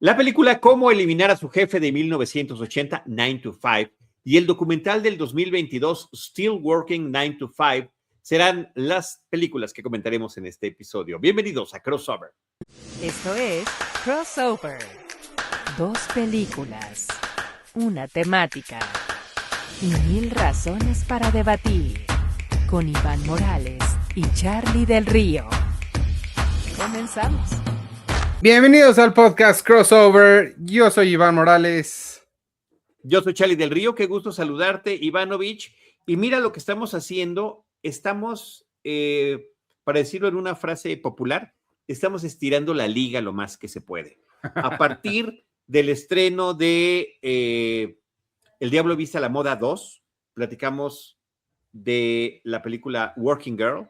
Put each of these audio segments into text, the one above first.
La película Cómo eliminar a su jefe de 1980, 9 to 5, y el documental del 2022, Still Working 9 to 5, serán las películas que comentaremos en este episodio. Bienvenidos a Crossover. Esto es Crossover. Dos películas, una temática y 1000 razones para debatir. Con Iván Morales y Charlie del Río. Comenzamos. Bienvenidos al podcast Crossover. Yo soy Iván Morales. Yo soy Charlie del Río. Qué gusto saludarte, Ivanovich. Y mira lo que estamos haciendo. Estamos, para decirlo en una frase popular, estamos estirando la liga lo más que se puede. A partir del estreno de El Diablo Viste a la Moda 2, platicamos de la película Working Girl,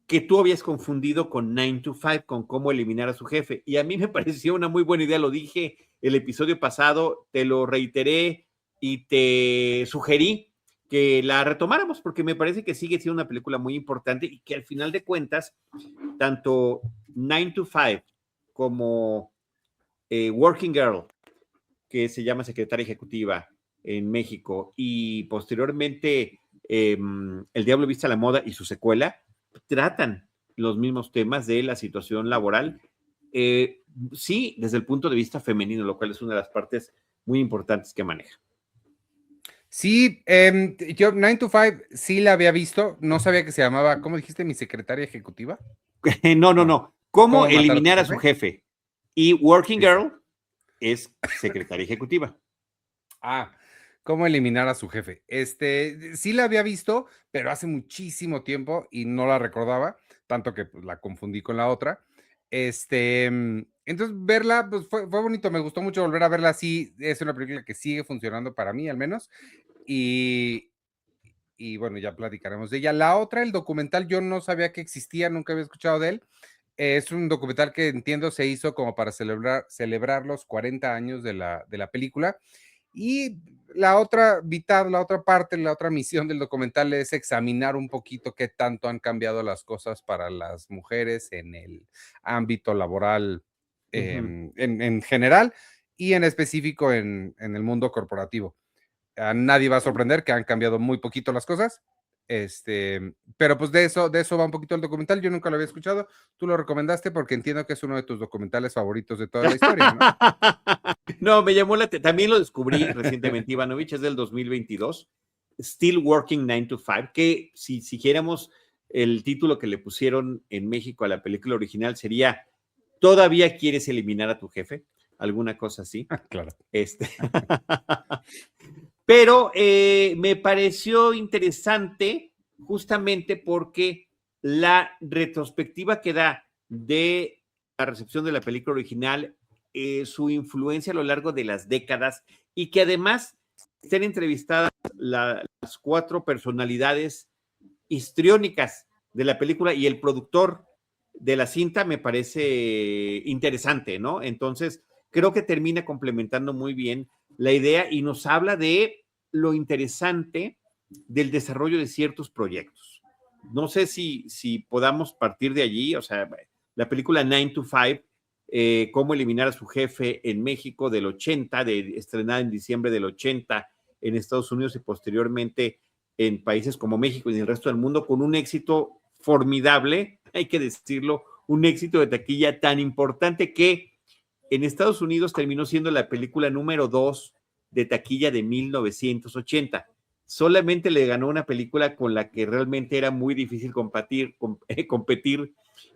que tú habías confundido con 9 to 5, con cómo eliminar a su jefe. Y a mí me pareció una muy buena idea, lo dije el episodio pasado, te lo reiteré y te sugerí que la retomáramos, porque me parece que sigue siendo una película muy importante y que al final de cuentas, tanto 9 to 5 como Working Girl, que se llama Secretaria Ejecutiva en México, y posteriormente El Diablo Viste a la Moda y su secuela, tratan los mismos temas de la situación laboral, sí, desde el punto de vista femenino, lo cual es una de las partes muy importantes que maneja. Sí, yo 9 to 5 sí la había visto, no sabía que se llamaba, ¿cómo dijiste? ¿Mi secretaria ejecutiva? No. ¿Cómo eliminar a su jefe? Y Working Girl es secretaria ejecutiva. ¿Cómo eliminar a su jefe? Sí la había visto, pero hace muchísimo tiempo y no la recordaba, tanto que pues, la confundí con la otra. Entonces verla pues, fue bonito, me gustó mucho volver a verla así. Es una película que sigue funcionando para mí, al menos. Y bueno, ya platicaremos de ella. La otra, el documental, yo no sabía que existía, nunca había escuchado de él. Es un documental que entiendo se hizo como para celebrar los 40 años de la película. Y la otra mitad, la otra parte, la otra misión del documental es examinar un poquito qué tanto han cambiado las cosas para las mujeres en el ámbito laboral en general y en específico en el mundo corporativo. A nadie va a sorprender que han cambiado muy poquito las cosas. Pero pues de eso va un poquito el documental. Yo nunca lo había escuchado. Tú lo recomendaste porque entiendo que es uno de tus documentales favoritos de toda la historia, ¿no? No, me llamó también lo descubrí recientemente, Ivanovich, es del 2022, Still Working 9 to 5, que si siguiéramos el título que le pusieron en México a la película original sería ¿Todavía quieres eliminar a tu jefe? Alguna cosa así. Claro. Pero me pareció interesante justamente porque la retrospectiva que da de la recepción de la película original, su influencia a lo largo de las décadas y que además estén entrevistadas las 4 personalidades histriónicas de la película y el productor de la cinta me parece interesante, ¿no? Entonces, creo que termina complementando muy bien la idea y nos habla de lo interesante del desarrollo de ciertos proyectos. No sé si podamos partir de allí, o sea, la película 9 to 5, cómo eliminar a su jefe en México del 80, estrenada en diciembre del 80 en Estados Unidos y posteriormente en países como México y en el resto del mundo, con un éxito formidable, hay que decirlo, un éxito de taquilla tan importante que en Estados Unidos terminó siendo la película número 2 de taquilla de 1980. Solamente le ganó una película con la que realmente era muy difícil competir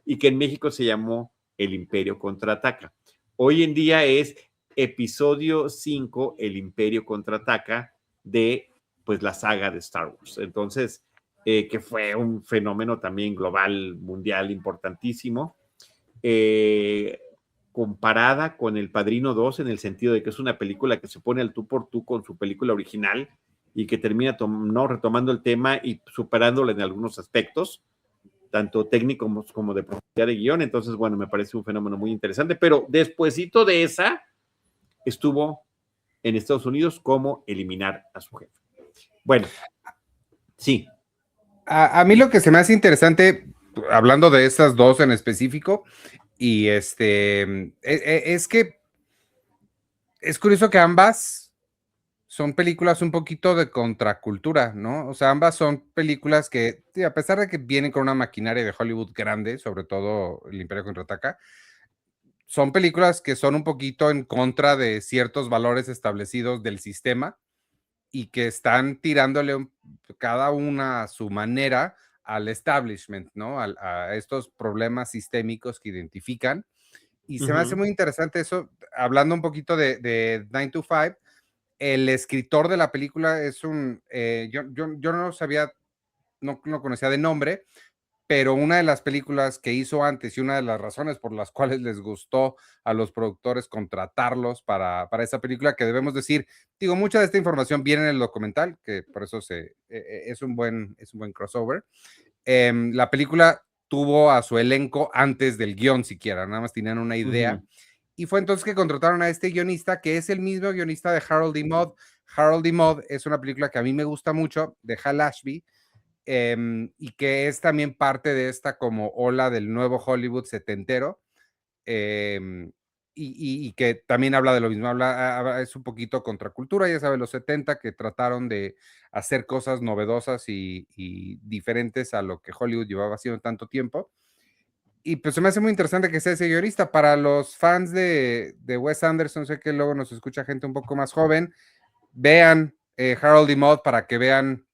y que en México se llamó El Imperio Contraataca. Hoy en día es episodio 5, El Imperio Contraataca, de pues la saga de Star Wars. Entonces, que fue un fenómeno también global, mundial, importantísimo. Comparada con El Padrino 2 en el sentido de que es una película que se pone al tú por tú con su película original y que termina ¿no? retomando el tema y superándolo en algunos aspectos, tanto técnicos como de profundidad de guión. Entonces, bueno, me parece un fenómeno muy interesante, pero despuesito de esa estuvo en Estados Unidos como eliminar a su jefe. Bueno, sí. A mí lo que se me hace interesante, hablando de estas dos en específico, y es que Es curioso que ambas son películas un poquito de contracultura, ¿no? O sea, ambas son películas que, sí, a pesar de que vienen con una maquinaria de Hollywood grande, sobre todo El Imperio Contraataca, son películas que son un poquito en contra de ciertos valores establecidos del sistema y que están tirándole cada una a su manera al establishment, ¿no? A estos problemas sistémicos que identifican. Y se me hace muy interesante eso, hablando un poquito de 9 to 5, el escritor de la película es yo no sabía, no lo conocía de nombre, pero una de las películas que hizo antes y una de las razones por las cuales les gustó a los productores contratarlos para esa película, que debemos decir, digo, mucha de esta información viene en el documental, que por eso es un buen crossover. La película tuvo a su elenco antes del guión siquiera, nada más tenían una idea. Y fue entonces que contrataron a este guionista, que es el mismo guionista de Harold y Maude. Harold y Maude es una película que a mí me gusta mucho, de Hal Ashby, y que es también parte de esta como ola del nuevo Hollywood setentero, y que también habla de lo mismo, es un poquito contracultura, ya sabes, los 70 que trataron de hacer cosas novedosas y diferentes a lo que Hollywood llevaba haciendo tanto tiempo. Y pues se me hace muy interesante que sea ese guionista. Para los fans de Wes Anderson, sé que luego nos escucha gente un poco más joven, vean Harold y Maude para que vean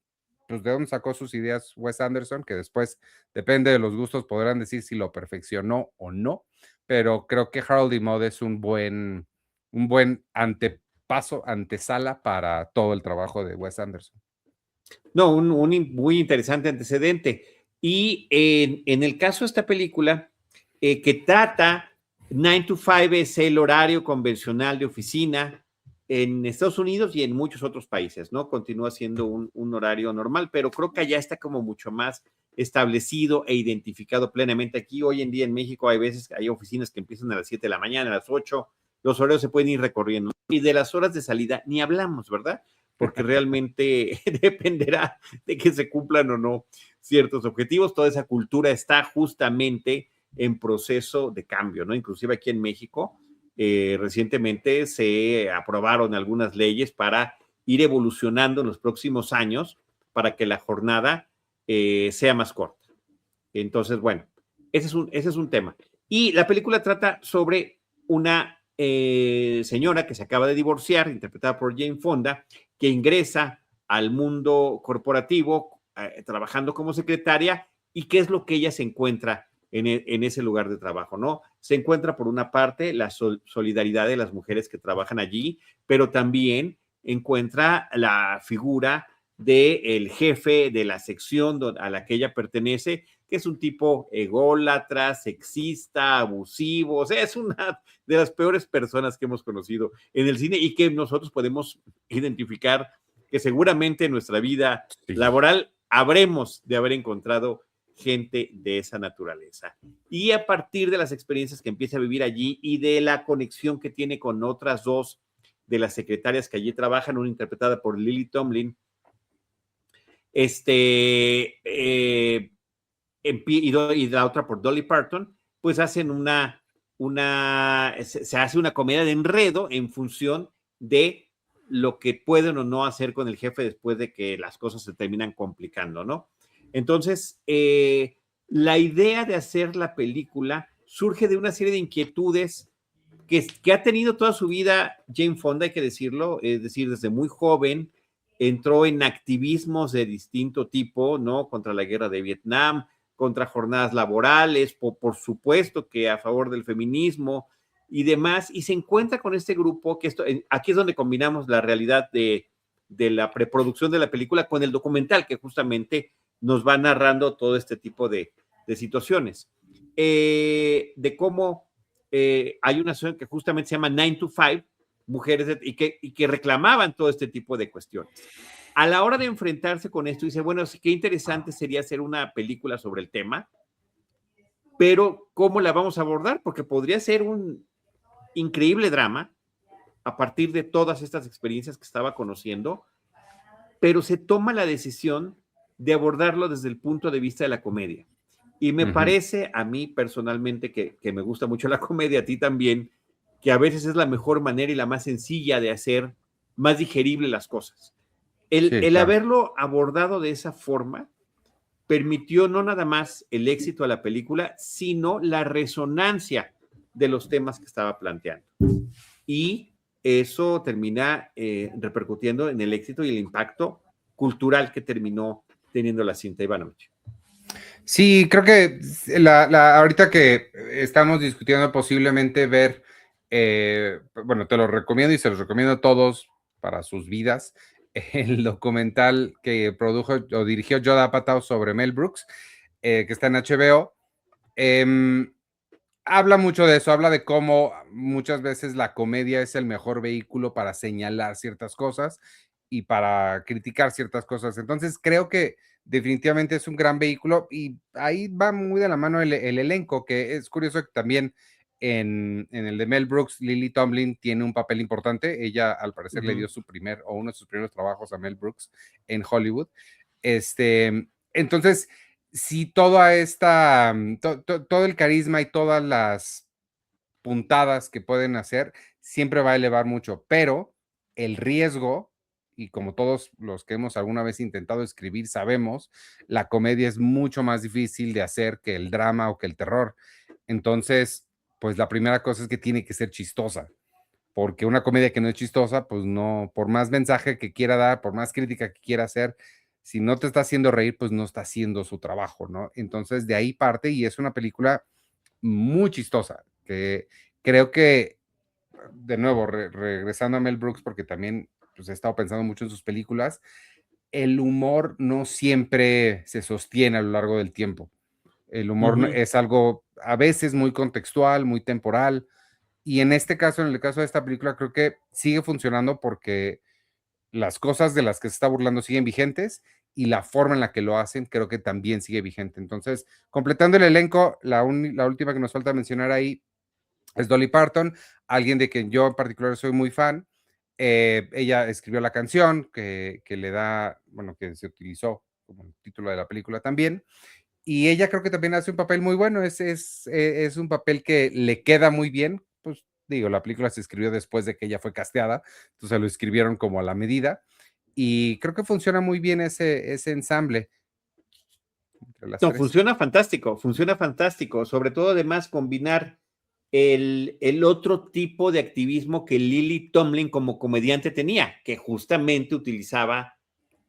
pues, de dónde sacó sus ideas Wes Anderson, que después, depende de los gustos, podrán decir si lo perfeccionó o no, pero creo que Harold y Maude es un buen antepaso, antesala para todo el trabajo de Wes Anderson. No, un muy interesante antecedente. Y en el caso de esta película, que trata 9 to 5 es el horario convencional de oficina en Estados Unidos y en muchos otros países, ¿no? Continúa siendo un horario normal, pero creo que allá está como mucho más establecido e identificado plenamente. Aquí hoy en día en México hay veces, hay oficinas que empiezan a las 7 de la mañana, a las 8, los horarios se pueden ir recorriendo. Y de las horas de salida ni hablamos, ¿verdad? Porque realmente dependerá de que se cumplan o no ciertos objetivos. Toda esa cultura está justamente en proceso de cambio, ¿no? Inclusive aquí en México, recientemente se aprobaron algunas leyes para ir evolucionando en los próximos años para que la jornada sea más corta. Entonces, bueno, ese es un tema. Y la película trata sobre una señora que se acaba de divorciar, interpretada por Jane Fonda, que ingresa al mundo corporativo trabajando como secretaria y qué es lo que ella se encuentra en ese lugar de trabajo, ¿no? Se encuentra por una parte la solidaridad de las mujeres que trabajan allí, pero también encuentra la figura del jefe de la sección a la que ella pertenece, que es un tipo ególatra, sexista, abusivo, o sea, es una de las peores personas que hemos conocido en el cine y que nosotros podemos identificar que seguramente en nuestra vida laboral habremos de haber encontrado gente de esa naturaleza. Y a partir de las experiencias que empieza a vivir allí y de la conexión que tiene con otras dos de las secretarias que allí trabajan, una interpretada por Lily Tomlin, y la otra por Dolly Parton, pues hacen se hace una comedia de enredo en función de lo que pueden o no hacer con el jefe después de que las cosas se terminan complicando, ¿no? Entonces, la idea de hacer la película surge de una serie de inquietudes que ha tenido toda su vida Jane Fonda, hay que decirlo, es decir, desde muy joven entró en activismos de distinto tipo, ¿no? Contra la guerra de Vietnam, contra jornadas laborales, por supuesto que a favor del feminismo y demás, y se encuentra con este grupo, que aquí es donde combinamos la realidad de la preproducción de la película con el documental, que justamente nos va narrando todo este tipo de situaciones. De cómo hay una asociación que justamente se llama 9 to 5, mujeres y que reclamaban todo este tipo de cuestiones. A la hora de enfrentarse con esto, dice, bueno, qué interesante sería hacer una película sobre el tema, pero ¿cómo la vamos a abordar? Porque podría ser un increíble drama a partir de todas estas experiencias que estaba conociendo, pero se toma la decisión de abordarlo desde el punto de vista de la comedia. Y me parece a mí personalmente que me gusta mucho la comedia, a ti también, que a veces es la mejor manera y la más sencilla de hacer más digerible las cosas. El claro. haberlo abordado de esa forma permitió no nada más el éxito a la película, sino la resonancia de los temas que estaba planteando. Y eso termina repercutiendo en el éxito y el impacto cultural que terminó teniendo la cinta Ivanovich. Sí, creo que ahorita que estamos discutiendo posiblemente ver, bueno, te lo recomiendo y se los recomiendo a todos para sus vidas, el documental que produjo o dirigió Judd Apatow sobre Mel Brooks, que está en HBO. Habla mucho de eso, habla de cómo muchas veces la comedia es el mejor vehículo para señalar ciertas cosas y para criticar ciertas cosas. Entonces creo que definitivamente es un gran vehículo y ahí va muy de la mano el elenco, que es curioso que también en el de Mel Brooks, Lily Tomlin tiene un papel importante. Ella al parecer le dio su primer o uno de sus primeros trabajos a Mel Brooks en Hollywood. Entonces, si toda esta, todo el carisma y todas las puntadas que pueden hacer, siempre va a elevar mucho, pero el riesgo, y como todos los que hemos alguna vez intentado escribir sabemos, la comedia es mucho más difícil de hacer que el drama o que el terror. Entonces, pues la primera cosa es que tiene que ser chistosa, porque una comedia que no es chistosa, pues no, por más mensaje que quiera dar, por más crítica que quiera hacer, si no te está haciendo reír, pues no está haciendo su trabajo, ¿no? Entonces de ahí parte y es una película muy chistosa, que creo que, de nuevo, regresando a Mel Brooks, porque también pues, he estado pensando mucho en sus películas, el humor no siempre se sostiene a lo largo del tiempo. El humor es algo a veces muy contextual, muy temporal, y en este caso, en el caso de esta película, creo que sigue funcionando porque las cosas de las que se está burlando siguen vigentes y la forma en la que lo hacen creo que también sigue vigente. Entonces, completando el elenco, la última que nos falta mencionar ahí es Dolly Parton, alguien de quien yo en particular soy muy fan. Ella escribió la canción que le da, bueno, que se utilizó como el título de la película también. Y ella creo que también hace un papel muy bueno, es un papel que le queda muy bien, pues digo, la película se escribió después de que ella fue casteada, entonces lo escribieron como a la medida, y creo que funciona muy bien ese ensamble entre las No, tres. funciona fantástico, sobre todo además combinar el otro tipo de activismo que Lily Tomlin como comediante tenía, que justamente utilizaba,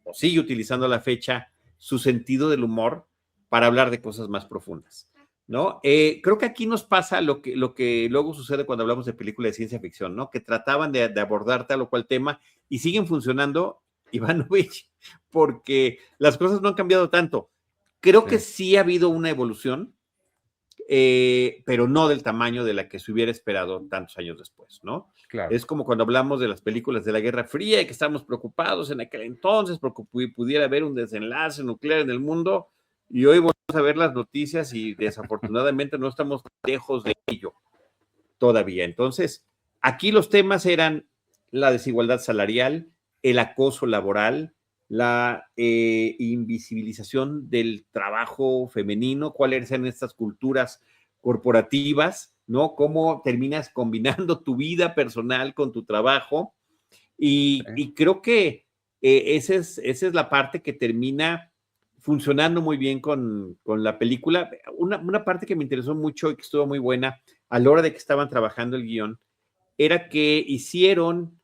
o sigue utilizando a la fecha, su sentido del humor para hablar de cosas más profundas, ¿no? Creo que aquí nos pasa lo que luego sucede cuando hablamos de películas de ciencia ficción, ¿no? Que trataban de abordar tal o cual tema y siguen funcionando, Ivanovich, porque las cosas no han cambiado tanto. Creo que sí ha habido una evolución, pero no del tamaño de la que se hubiera esperado tantos años después, ¿no? Claro. Es como cuando hablamos de las películas de la Guerra Fría y que estábamos preocupados en aquel entonces porque pudiera haber un desenlace nuclear en el mundo y hoy volvemos a ver las noticias y desafortunadamente no estamos lejos de ello todavía. Entonces, aquí los temas eran la desigualdad salarial, el acoso laboral, la invisibilización del trabajo femenino, cuáles eran estas culturas corporativas, ¿no? Cómo terminas combinando tu vida personal con tu trabajo. Y creo que esa es la parte que termina funcionando muy bien con la película. Una parte que me interesó mucho y que estuvo muy buena a la hora de que estaban trabajando el guión era que hicieron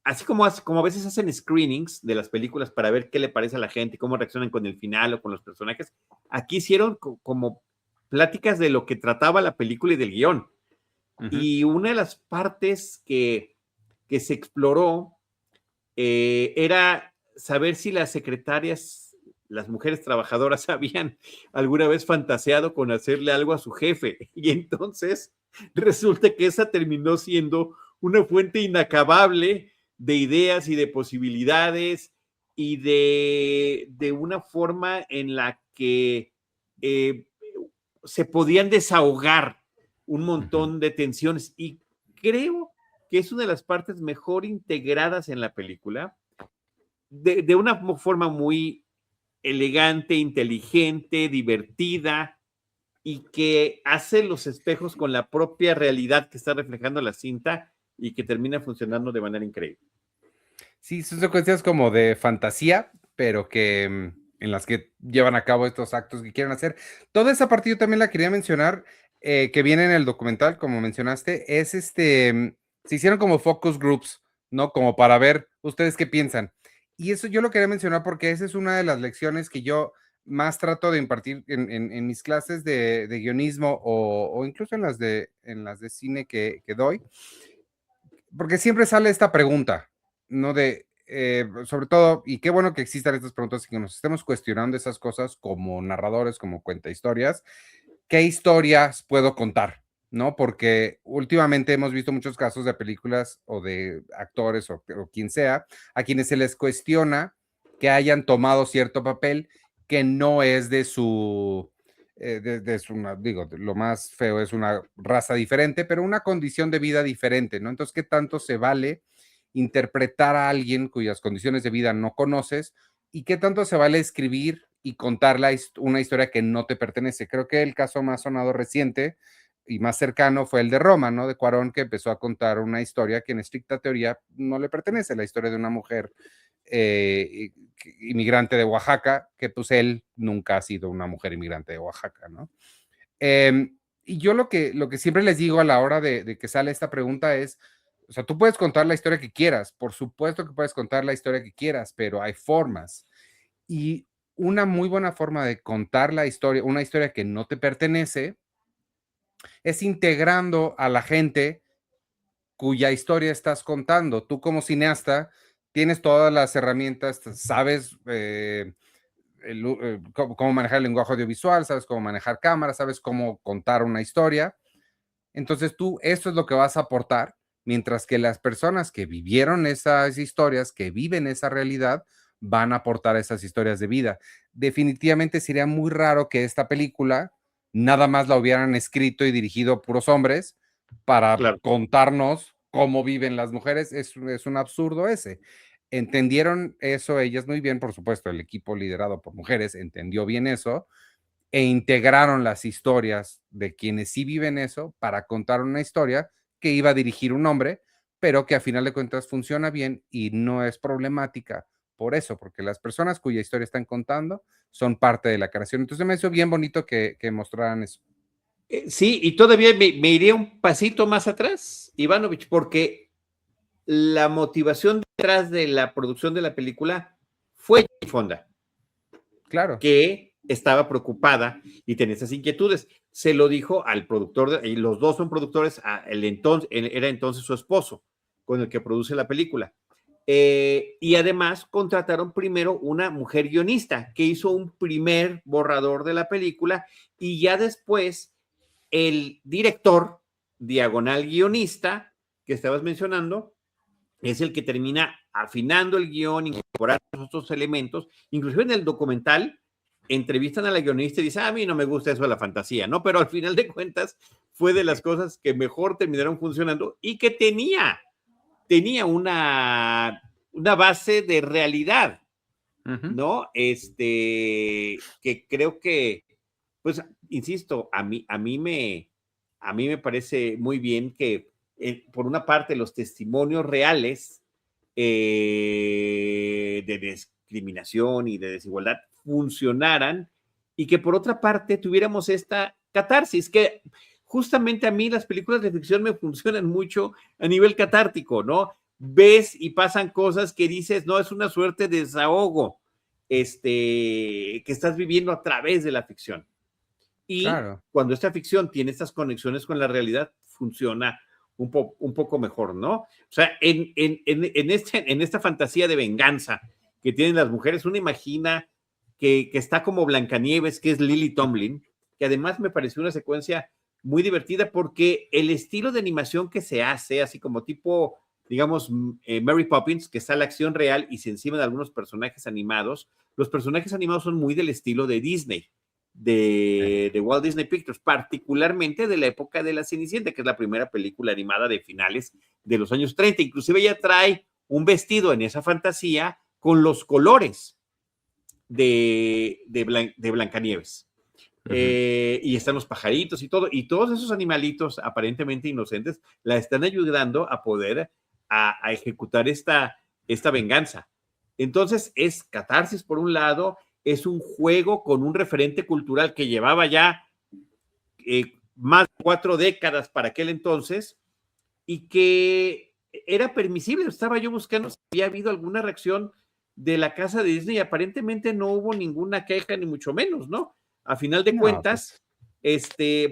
así como a veces hacen screenings de las películas para ver qué le parece a la gente, cómo reaccionan con el final o con los personajes, aquí hicieron como pláticas de lo que trataba la película y del guión. Y una de las partes que se exploró era saber si las secretarias, las mujeres trabajadoras, habían alguna vez fantaseado con hacerle algo a su jefe. Y entonces resulta que esa terminó siendo una fuente inacabable de ideas y de posibilidades y de una forma en la que se podían desahogar un montón de tensiones. Y creo que es una de las partes mejor integradas en la película, de una forma muy elegante, inteligente, divertida, y que hace los espejos con la propia realidad que está reflejando la cinta y que termina funcionando de manera increíble. Sí, son secuencias como de fantasía, pero que en las que llevan a cabo estos actos que quieren hacer. Toda esa parte yo también la quería mencionar, que viene en el documental, como mencionaste, es se hicieron como focus groups, ¿no? Como para ver ustedes qué piensan. Y eso yo lo quería mencionar porque esa es una de las lecciones que yo más trato de impartir en mis clases de guionismo o incluso en las de cine que doy, porque siempre sale esta pregunta, ¿no? Sobre todo, y qué bueno que existan estas preguntas y que nos estemos cuestionando esas cosas como narradores, como cuenta historias, ¿qué historias puedo contar? ¿No? Porque últimamente hemos visto muchos casos de películas o de actores o quien sea, a quienes se les cuestiona que hayan tomado cierto papel que no es de su, digo, lo más feo es una raza diferente, pero una condición de vida diferente, ¿no? Entonces, ¿qué tanto se vale interpretar a alguien cuyas condiciones de vida no conoces y qué tanto se vale escribir y contar una historia que no te pertenece? Creo que el caso más sonado reciente y más cercano fue el de Roma, ¿no? De Cuarón, que empezó a contar una historia que en estricta teoría no le pertenece, la historia de una mujer inmigrante de Oaxaca, que pues él nunca ha sido una mujer inmigrante de Oaxaca, ¿no? Y yo lo que siempre les digo a la hora de que sale esta pregunta es, o sea, tú puedes contar la historia que quieras, por supuesto que puedes contar la historia que quieras, pero hay formas. Y una muy buena forma de contar la historia, una historia que no te pertenece, es integrando a la gente cuya historia estás contando. Tú como cineasta tienes todas las herramientas, sabes cómo manejar el lenguaje audiovisual, sabes cómo manejar cámaras, sabes cómo contar una historia. Entonces tú, esto es lo que vas a aportar, mientras que las personas que vivieron esas historias, que viven esa realidad, van a aportar esas historias de vida. Definitivamente sería muy raro que esta película nada más la hubieran escrito y dirigido puros hombres para contarnos cómo viven las mujeres. Es un absurdo ese. Entendieron eso ellas muy bien, por supuesto, el equipo liderado por mujeres entendió bien eso e integraron las historias de quienes sí viven eso para contar una historia que iba a dirigir un hombre, pero que a final de cuentas funciona bien y no es problemática por eso, porque las personas cuya historia están contando son parte de la creación. Entonces me hizo bien bonito que mostraran eso. Sí, y todavía me iré un pasito más atrás, Ivanovich, porque la motivación detrás de la producción de la película fue Jane Fonda. Claro. Que estaba preocupada y tenía esas inquietudes. Se lo dijo al productor, y los dos son productores, era entonces su esposo, con el que produce la película. Y además contrataron primero una mujer guionista que hizo un primer borrador de la película y ya después el director, diagonal guionista, que estabas mencionando, es el que termina afinando el guión, incorporando otros elementos. Inclusive en el documental entrevistan a la guionista y dicen, a mí no me gusta eso de la fantasía, ¿no? Pero al final de cuentas fue de las cosas que mejor terminaron funcionando y que tenía una base de realidad, ¿no? Que creo que, pues, insisto, a mí me parece muy bien que, por una parte, los testimonios reales de discriminación y de desigualdad funcionaran y que, por otra parte, tuviéramos esta catarsis, que justamente a mí las películas de ficción me funcionan mucho a nivel catártico, ¿no? Ves y pasan cosas que dices, no, es una suerte de desahogo que estás viviendo a través de la ficción. Y claro, cuando esta ficción tiene estas conexiones con la realidad, funciona un poco mejor, ¿no? O sea, en esta fantasía de venganza que tienen las mujeres, uno imagina que está como Blancanieves, que es Lily Tomlin, que además me pareció una secuencia muy divertida porque el estilo de animación que se hace, así como tipo, digamos, Mary Poppins, que está la acción real y se encima de algunos personajes animados, los personajes animados son muy del estilo de Disney, de Walt Disney Pictures, particularmente de la época de La Cenicienta, que es la primera película animada de finales de los años 30. Inclusive ella trae un vestido en esa fantasía con los colores de Blancanieves. Y están los pajaritos y todo, y todos esos animalitos aparentemente inocentes la están ayudando a poder a ejecutar esta venganza. Entonces es catarsis por un lado, es un juego con un referente cultural que llevaba ya más de 4 décadas para aquel entonces y que era permisible. Estaba yo buscando si había habido alguna reacción de la casa de Disney y aparentemente no hubo ninguna queja ni mucho menos, ¿no? A final de cuentas,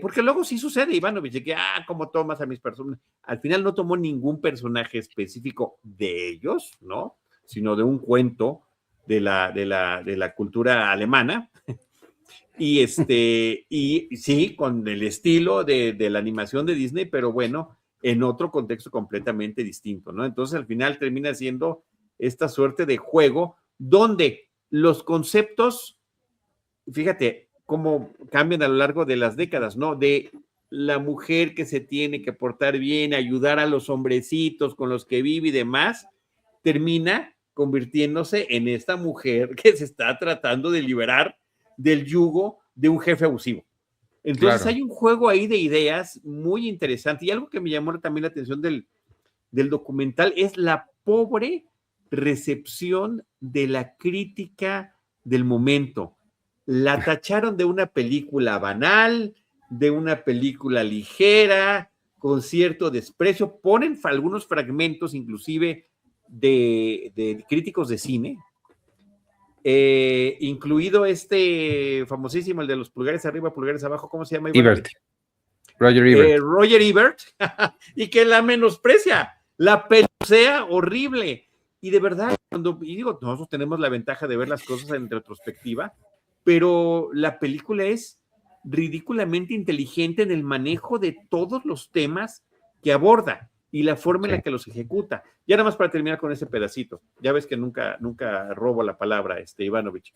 porque luego sí sucede, Ivanovich, de que, ¿cómo tomas a mis personas? Al final no tomó ningún personaje específico de ellos, ¿no? Sino de un cuento de la cultura alemana. Y y sí, con el estilo de la animación de Disney, pero bueno, en otro contexto completamente distinto, ¿no? Entonces al final termina siendo esta suerte de juego donde los conceptos, fíjate cómo cambian a lo largo de las décadas, ¿no? De la mujer que se tiene que portar bien, ayudar a los hombrecitos con los que vive y demás, termina convirtiéndose en esta mujer que se está tratando de liberar del yugo de un jefe abusivo. Entonces hay un juego ahí de ideas muy interesante y algo que me llamó también la atención del documental es la pobre recepción de la crítica del momento. La tacharon de una película banal, de una película ligera, con cierto desprecio. Ponen algunos fragmentos inclusive de críticos de cine, incluido famosísimo, el de los pulgares arriba, pulgares abajo, ¿cómo se llama? Ebert. Roger Ebert. Roger Ebert, y que la menosprecia, la pelucea horrible. Y de verdad, nosotros tenemos la ventaja de ver las cosas en retrospectiva, pero la película es ridículamente inteligente en el manejo de todos los temas que aborda y la forma en la que los ejecuta. Ya nada más para terminar con ese pedacito. Ya ves que nunca robo la palabra, Ivanovich.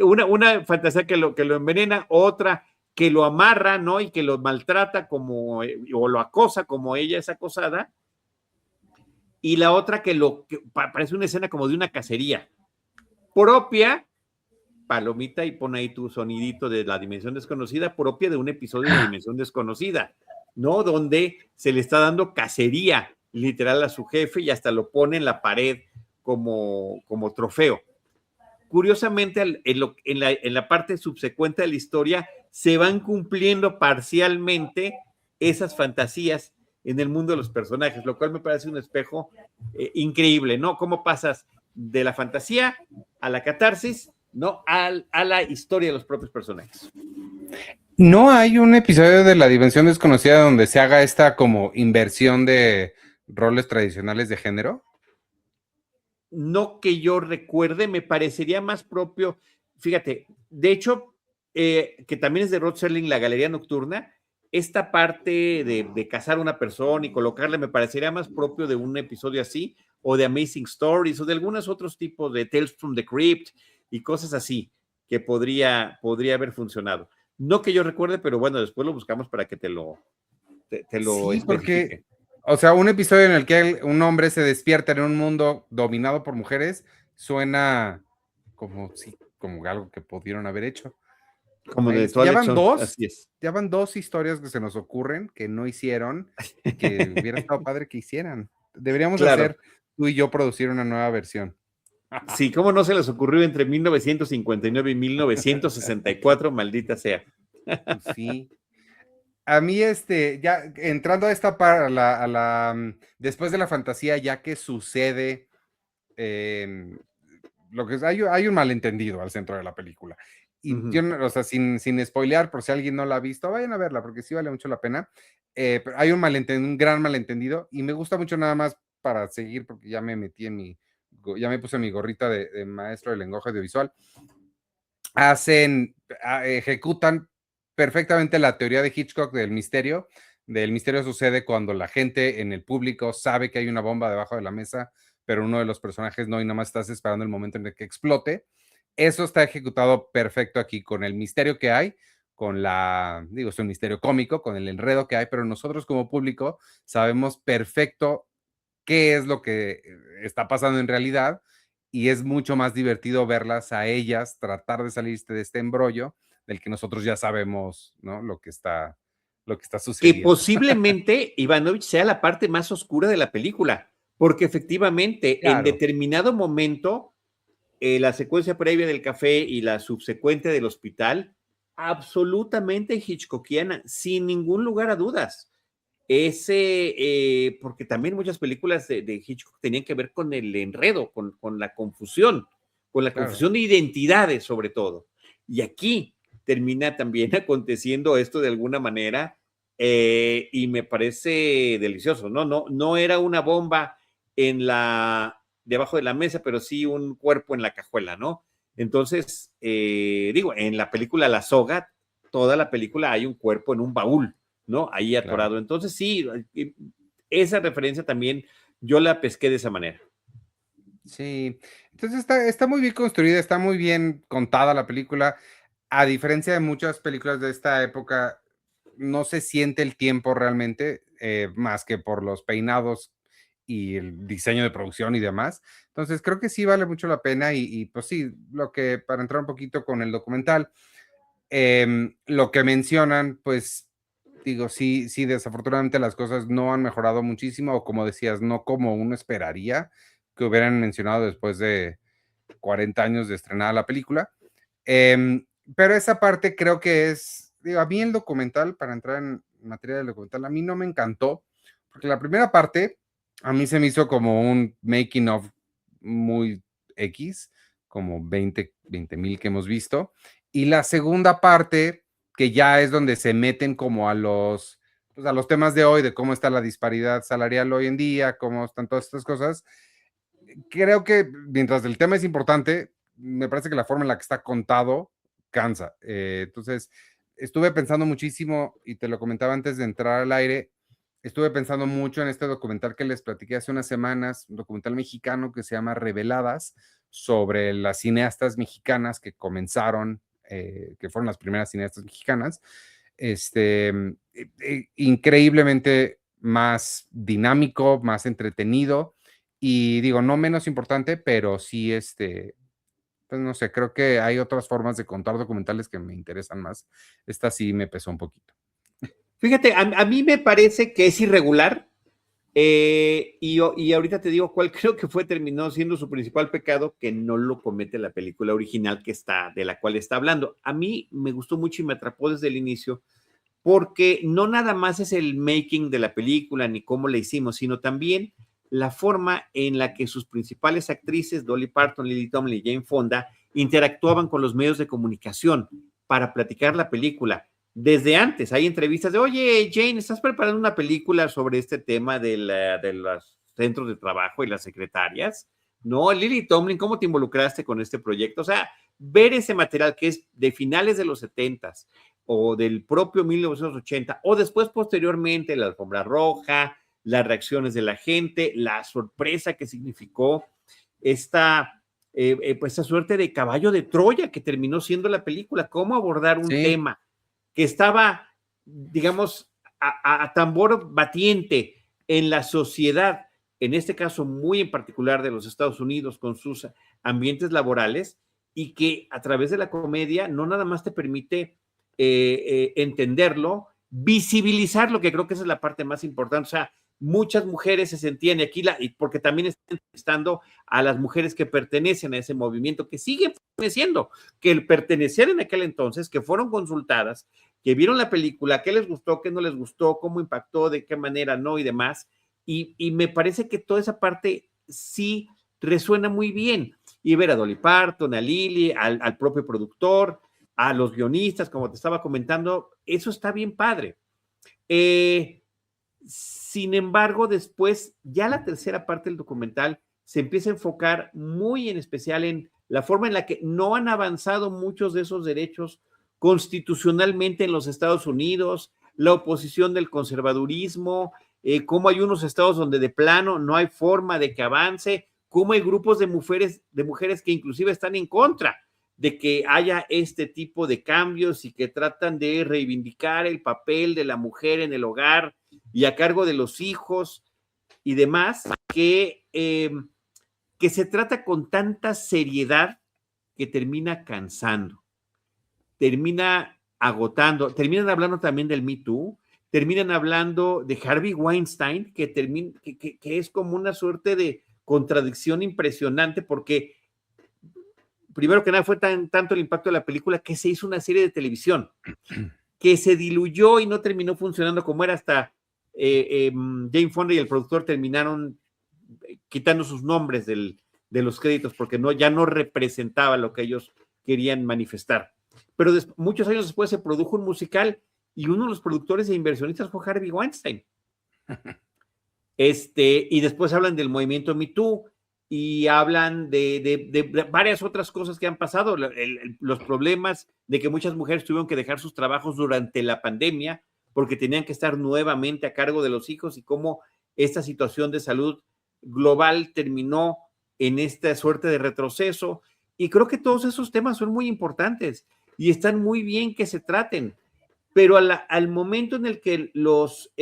una fantasía que lo envenena, otra que lo amarra, ¿no? Y que lo maltrata o lo acosa como ella es acosada. Y la otra que parece una escena como de una cacería propia, palomita, y pon ahí tu sonidito de la dimensión desconocida, propia de un episodio de Dimensión Desconocida, ¿no? Donde se le está dando cacería literal a su jefe y hasta lo pone en la pared como trofeo. Curiosamente, en la parte subsecuente de la historia se van cumpliendo parcialmente esas fantasías en el mundo de los personajes, lo cual me parece un espejo increíble, ¿no? Cómo pasas de la fantasía a la catarsis, ¿no? A la historia de los propios personajes. ¿No hay un episodio de La Dimensión Desconocida donde se haga esta como inversión de roles tradicionales de género? No que yo recuerde, me parecería más propio, fíjate, de hecho, que también es de Rod Serling, La Galería Nocturna, esta parte de cazar a una persona y colocarle me parecería más propio de un episodio así, o de Amazing Stories, o de algunos otros tipos de Tales from the Crypt y cosas así, que podría haber funcionado. No que yo recuerde, pero bueno, después lo buscamos para que te lo sí, porque, o sea, un episodio en el que un hombre se despierta en un mundo dominado por mujeres suena como algo que pudieron haber hecho. Como de Twilight Zone, así es. Ya van 2 historias que se nos ocurren que no hicieron, que hubiera estado padre que hicieran. Deberíamos hacer tú y yo producir una nueva versión. Sí, ¿cómo no se les ocurrió entre 1959 y 1964, maldita sea? Sí. A mí, ya entrando a esta parte, después de la fantasía, ya que sucede, lo que hay un malentendido al centro de la película. Y yo, o sea, sin spoilear, por si alguien no la ha visto, vayan a verla, porque sí vale mucho la pena. Pero hay un gran malentendido, y me gusta mucho nada más para seguir, porque ya me metí ya me puse mi gorrita de maestro de lenguaje audiovisual. Ejecutan perfectamente la teoría de Hitchcock del misterio. Del misterio sucede cuando la gente en el público sabe que hay una bomba debajo de la mesa, pero uno de los personajes no, y nada más estás esperando el momento en el que explote. Eso está ejecutado perfecto aquí con el misterio que hay, es un misterio cómico, con el enredo que hay, pero nosotros como público sabemos perfecto qué es lo que está pasando en realidad y es mucho más divertido verlas a ellas tratar de salirse de este embrollo del que nosotros ya sabemos, ¿no? Lo que está Que sucediendo. posiblemente Ivanovich sea la parte más oscura de la película, porque efectivamente en Claro, determinado momento la secuencia previa del café y la subsecuente del hospital, absolutamente hitchcockiana, sin ningún lugar a dudas. Porque también muchas películas de Hitchcock tenían que ver con el enredo, con la claro. confusión de identidades sobre todo. Y aquí termina también aconteciendo esto de alguna manera y me parece delicioso, ¿no? No era una bomba debajo de la mesa, pero sí un cuerpo en la cajuela, ¿no? Entonces, digo, en la película La Soga, toda la película hay un cuerpo en un baúl, ¿no? Ahí Claro. atorado. Entonces, sí, esa referencia también yo la pesqué de esa manera. Sí, entonces está muy bien construida, está muy bien contada la película. A diferencia de muchas películas de esta época, no se siente el tiempo realmente, más que por los peinados y el diseño de producción y demás. Entonces, creo que sí vale mucho la pena pues sí, para entrar un poquito con el documental, lo que mencionan, pues digo, sí, desafortunadamente las cosas no han mejorado muchísimo, o como decías, no como uno esperaría que hubieran mencionado después de 40 años de estrenada la película. Pero esa parte creo que digo, a mí el documental, para entrar en materia del documental, a mí no me encantó, porque la primera parte a mí se me hizo como un making of muy X, como 20,000 que hemos visto, y la segunda parte, que ya es donde se meten como pues a los temas de hoy, de cómo está la disparidad salarial hoy en día, cómo están todas estas cosas. Creo que mientras el tema es importante, me parece que la forma en la que está contado cansa. Entonces, estuve pensando muchísimo, y te lo comentaba antes de entrar al aire, estuve pensando mucho en este documental que les platiqué hace unas semanas, un documental mexicano que se llama Reveladas, sobre las cineastas mexicanas que comenzaron, que fueron las primeras cineastas mexicanas. Increíblemente más dinámico, más entretenido, y digo, no menos importante, pero sí, pues no sé, creo que hay otras formas de contar documentales que me interesan más. Esta sí me pesó un poquito. Fíjate, a mí me parece que es irregular y ahorita te digo cuál creo que terminó siendo su principal pecado, que no lo comete la película original de la cual está hablando. A mí me gustó mucho y me atrapó desde el inicio, porque no nada más es el making de la película ni cómo la hicimos, sino también la forma en la que sus principales actrices, Dolly Parton, Lily Tomlin y Jane Fonda, interactuaban con los medios de comunicación para platicar la película. Desde antes hay entrevistas de, oye, Jane, ¿estás preparando una película sobre este tema de los centros de trabajo y las secretarias? No, Lily Tomlin, ¿cómo te involucraste con este proyecto? O sea, ver ese material que es de finales de los 70s o del propio 1980, o después posteriormente la alfombra roja, las reacciones de la gente, la sorpresa que significó pues esta suerte de caballo de Troya que terminó siendo la película, cómo abordar un Sí, tema que estaba, digamos, a tambor batiente en la sociedad, en este caso muy en particular de los Estados Unidos con sus ambientes laborales, y que a través de la comedia no nada más te permite entenderlo, visibilizarlo, que creo que esa es la parte más importante. O sea, muchas mujeres se sentían aquí, porque también están entrevistando a las mujeres que pertenecen a ese movimiento, que siguen perteneciendo, que pertenecían en aquel entonces, que fueron consultadas, que vieron la película, qué les gustó, qué no les gustó, cómo impactó, de qué manera no y demás. Y me parece que toda esa parte sí resuena muy bien. Y ver a Dolly Parton, a Lily, al propio productor, a los guionistas, como te estaba comentando, eso está bien padre. Sin embargo, después, ya la tercera parte del documental se empieza a enfocar muy en especial en la forma en la que no han avanzado muchos de esos derechos constitucionalmente en los Estados Unidos, la oposición del conservadurismo, cómo hay unos estados donde de plano no hay forma de que avance, cómo hay grupos de mujeres que inclusive están en contra de que haya este tipo de cambios y que tratan de reivindicar el papel de la mujer en el hogar y a cargo de los hijos y demás, que que se trata con tanta seriedad que termina cansando, termina agotando, terminan hablando también del Me Too, terminan hablando de Harvey Weinstein, que es como una suerte de contradicción impresionante porque primero que nada fue tanto el impacto de la película que se hizo una serie de televisión que se diluyó y no terminó funcionando como era hasta Jane Fonda y el productor terminaron quitando sus nombres de los créditos porque ya no representaba lo que ellos querían manifestar. Pero muchos años después se produjo un musical y uno de los productores e inversionistas fue Harvey Weinstein. Y después hablan del movimiento Me Too y hablan de varias otras cosas que han pasado, los problemas de que muchas mujeres tuvieron que dejar sus trabajos durante la pandemia porque tenían que estar nuevamente a cargo de los hijos y cómo esta situación de salud global terminó en esta suerte de retroceso. Y creo que todos esos temas son muy importantes y están muy bien que se traten, pero al momento en el que los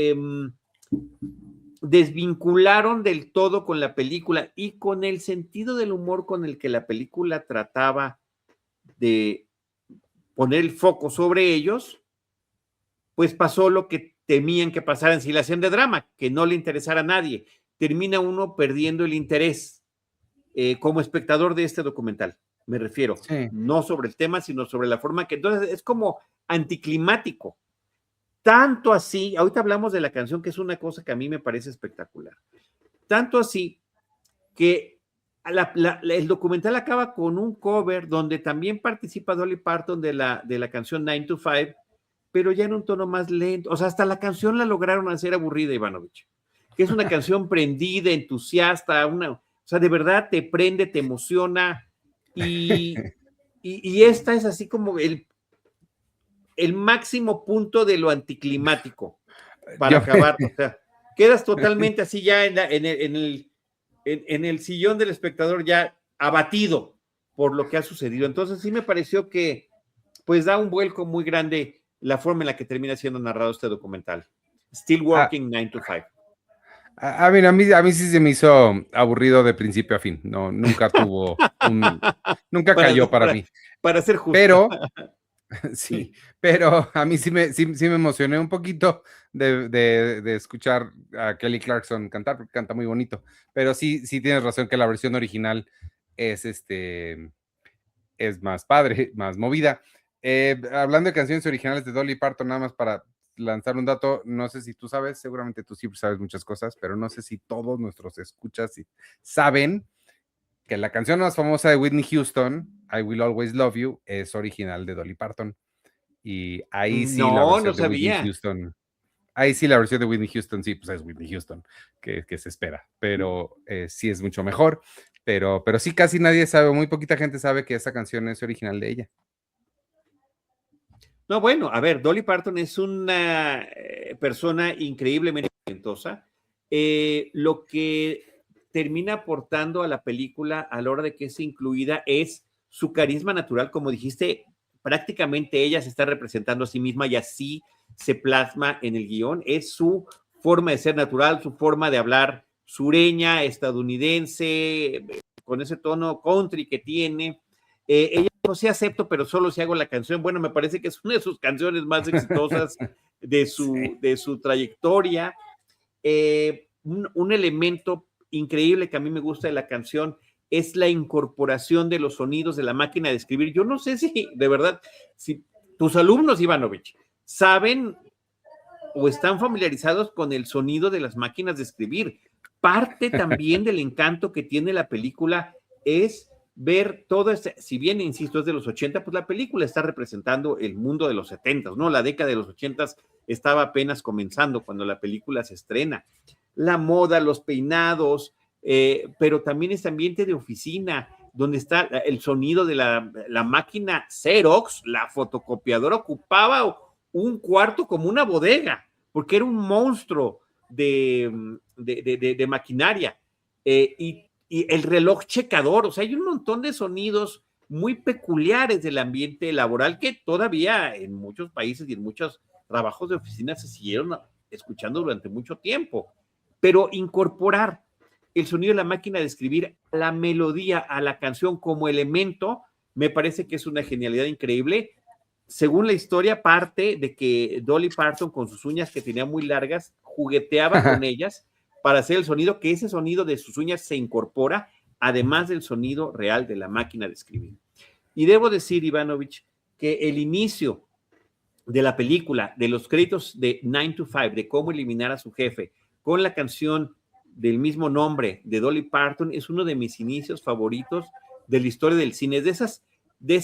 desvincularon del todo con la película y con el sentido del humor con el que la película trataba de poner el foco sobre ellos, pues pasó lo que temían que pasara en Si la hacían de drama, que no le interesara a nadie. Termina uno perdiendo el interés como espectador de este documental, me refiero, Sí. no sobre el tema, sino sobre la forma que entonces es como anticlimático. Tanto así, ahorita hablamos de la canción, que es una cosa que a mí me parece espectacular. Tanto así que el documental acaba con un cover donde también participa Dolly Parton de la canción 9 to 5, pero ya en un tono más lento. O sea, hasta la canción la lograron hacer aburrida, Ivanovich, que es una canción prendida, entusiasta, o sea, de verdad te prende, te emociona. Y esta es así como el máximo punto de lo anticlimático para acabar. O sea, quedas totalmente así ya en el sillón del espectador ya abatido por lo que ha sucedido. Entonces sí me pareció que pues da un vuelco muy grande la forma en la que termina siendo narrado este documental. Still Working 9 to 5. A mí sí se me hizo aburrido de principio a fin. No, nunca tuvo nunca cayó para mí. Para ser justo. Pero sí, pero a mí sí me emocioné un poquito de escuchar a Kelly Clarkson cantar, porque canta muy bonito. Pero sí tienes razón que la versión original es más padre, más movida. Hablando de canciones originales de Dolly Parton, nada más para lanzar un dato, no sé si tú sabes, seguramente tú siempre sabes muchas cosas, pero no sé si todos nuestros escuchas saben que la canción más famosa de Whitney Houston, I Will Always Love You, es original de Dolly Parton. Y ahí sí la versión de Whitney Houston. Ahí sí la versión de Whitney Houston, sí, pues es Whitney Houston, que se espera. Pero sí es mucho mejor. Pero sí casi nadie sabe, muy poquita gente sabe que esa canción es original de ella. No, bueno, a ver, Dolly Parton es una persona increíblemente talentosa. Lo que termina aportando a la película a la hora de que es incluida es su carisma natural, como dijiste, prácticamente ella se está representando a sí misma y así se plasma en el guión. Es su forma de ser natural, su forma de hablar sureña, estadounidense, con ese tono country que tiene. Ella dijo, sí acepto, pero solo si hago la canción. Bueno, me parece que es una de sus canciones más exitosas de su trayectoria. Un elemento increíble que a mí me gusta de la canción es la incorporación de los sonidos de la máquina de escribir. Yo no sé si, de verdad, si tus alumnos, Ivanovich, saben o están familiarizados con el sonido de las máquinas de escribir. Parte también del encanto que tiene la película es ver todo este, si bien, insisto, es de los 80, pues la película está representando el mundo de los 70, ¿no? La década de los 80 estaba apenas comenzando cuando la película se estrena. La moda, los peinados, pero también este ambiente de oficina, donde está el sonido de la máquina Xerox, la fotocopiadora ocupaba un cuarto como una bodega, porque era un monstruo de maquinaria. Y el reloj checador, o sea, hay un montón de sonidos muy peculiares del ambiente laboral que todavía en muchos países y en muchos trabajos de oficina se siguieron escuchando durante mucho tiempo. Pero incorporar el sonido de la máquina de escribir, la melodía, a la canción como elemento, me parece que es una genialidad increíble. Según la historia, parte de que Dolly Parton, con sus uñas que tenía muy largas, jugueteaba con ellas para hacer el sonido, que ese sonido de sus uñas se incorpora, además del sonido real de la máquina de escribir. Y debo decir, Ivanovich, que el inicio de la película, de los créditos de 9 to 5, de cómo eliminar a su jefe, con la canción del mismo nombre de Dolly Parton, es uno de mis inicios favoritos de la historia del cine. Es de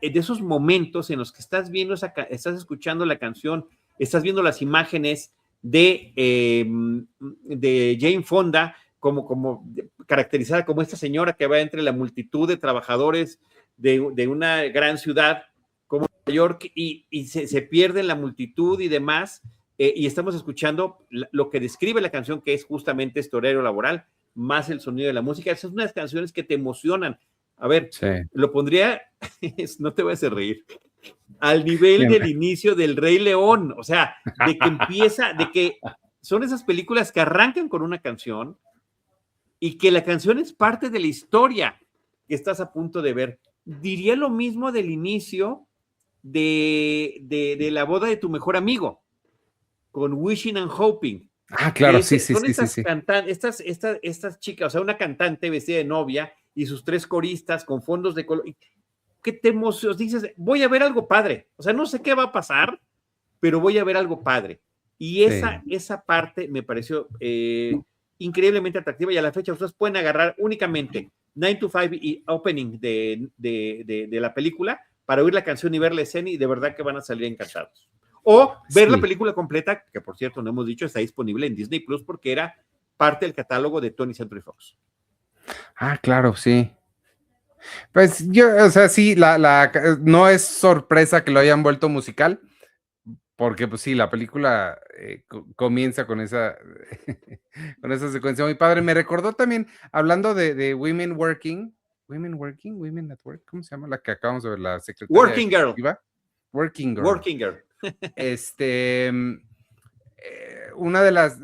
esos momentos en los que estás viendo, estás escuchando la canción, estás viendo las imágenes de Jane Fonda, como caracterizada como esta señora que va entre la multitud de trabajadores de una gran ciudad como Nueva York y se pierde en la multitud y demás, y estamos escuchando lo que describe la canción, que es justamente este horario laboral, más el sonido de la música. Esas son unas canciones que te emocionan. A ver, sí. Lo pondría, no te voy a hacer reír, al nivel del inicio del Rey León, o sea, de que empieza, de que son esas películas que arrancan con una canción y que la canción es parte de la historia que estás a punto de ver. Diría lo mismo del inicio de la boda de tu mejor amigo, con Wishing and Hoping. Ah, claro, sí. Son estas chicas, o sea, una cantante vestida de novia y sus 3 coristas con fondos de color. ¿Qué te emocionas? Dices, voy a ver algo padre. O sea, no sé qué va a pasar, pero voy a ver algo padre. Y esa parte me pareció increíblemente atractiva, y a la fecha ustedes pueden agarrar únicamente 9 to 5 y opening de la película para oír la canción y ver la escena, y de verdad que van a salir encantados. O ver la película completa, que por cierto no hemos dicho, está disponible en Disney Plus porque era parte del catálogo de 20th Century Fox. Ah, claro, sí. Pues yo, o sea, sí, no es sorpresa que lo hayan vuelto musical, porque pues sí, la película comienza con esa secuencia muy padre. Me recordó también, hablando de Women at Work, ¿cómo se llama? La que acabamos de ver, la secretaria. Working Girl. Working Girl. Working Girl. Una de las,